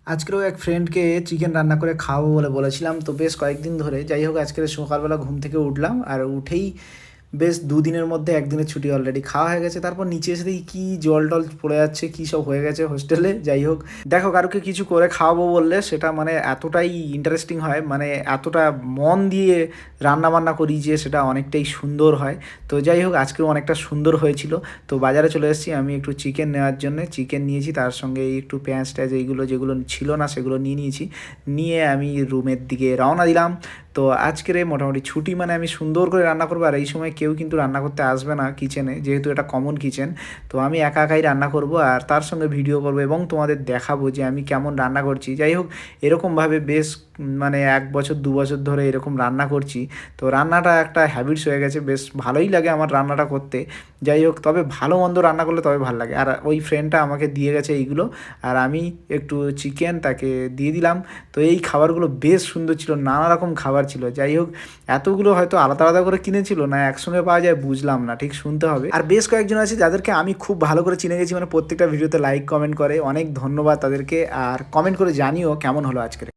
আজকেও এক ফ্রেন্ডকে চিকেন রান্না করে খাওয়াবো বলে বলেছিলাম, তো বেশ কয়েকদিন ধরে। যাই হোক, আজকে সকালবেলা ঘুম থেকে উঠলাম আর উঠেই বেশ দুদিনের মধ্যে একদিনের ছুটি অলরেডি খাওয়া হয়ে গেছে। তারপর নিচে এসে দেখি কী জল টল পড়ে যাচ্ছে, কী সব হয়ে গেছে হোস্টেলে। যাই হোক, দেখো কারোকে কিছু করে খাওয়াবো বললে সেটা মানে এতটাই ইন্টারেস্টিং হয়, মানে এতটা মন দিয়ে রান্না বান্না করি যে সেটা অনেকটাই সুন্দর হয়। তো যাই হোক, আজকেও অনেকটা সুন্দর হয়েছিল। তো বাজারে চলে এসেছি আমি একটু চিকেন নেওয়ার জন্য। চিকেন নিয়েছি, তার সঙ্গে একটু পেঁয়াজ ট্যাঁজ এইগুলো যেগুলো ছিল না সেগুলো নিয়ে নিয়েছি। নিয়ে আমি রুমের দিকে রওনা দিলাম। তো আজকের মোটামুটি ছুটি, মানে আমি সুন্দর করে রান্না করবো। আর এই সময় কেউ কিন্তু রান্না করতে আসবে না কিচেনে, যেহেতু এটা কমন কিচেন। তো আমি একা একাই রান্না করব আর তার সঙ্গে ভিডিও করব এবং তোমাদের দেখাবো যে আমি কেমন রান্না করছি। যাই হোক, এরকমভাবে বেশ মানে 1 বছর 2 বছর ধরে এরকম রান্না করছি। তো রান্নাটা একটা হ্যাবিটস হয়ে গেছে, বেশ ভালোই লাগে আমার রান্নাটা করতে। যাই হোক, তবে ভালো মন্দ রান্না করলে তবে ভালো লাগে। আর ওই ফ্রেন্ডটা আমাকে দিয়ে গেছে এইগুলো, আর আমি একটু চিকেন তাকে দিয়ে দিলাম। তো এই খাবারগুলো বেশ সুন্দর ছিল, নানা রকম খাবার ছিল। যাই হোক, এতগুলো হয়তো আলাদা আলাদা করে কিনেছিল না একসঙ্গে পাওয়া যায় বুঝলাম না, ঠিক শুনতে হবে। আর বেশ কয়েকজন আছে যাদেরকে আমি খুব ভালো করে চিনে গেছি, মানে প্রত্যেকটা ভিডিওতে লাইক কমেন্ট করে। অনেক ধন্যবাদ তাদেরকে, আর কমেন্ট করে জানিও কেমন হলো আজকের।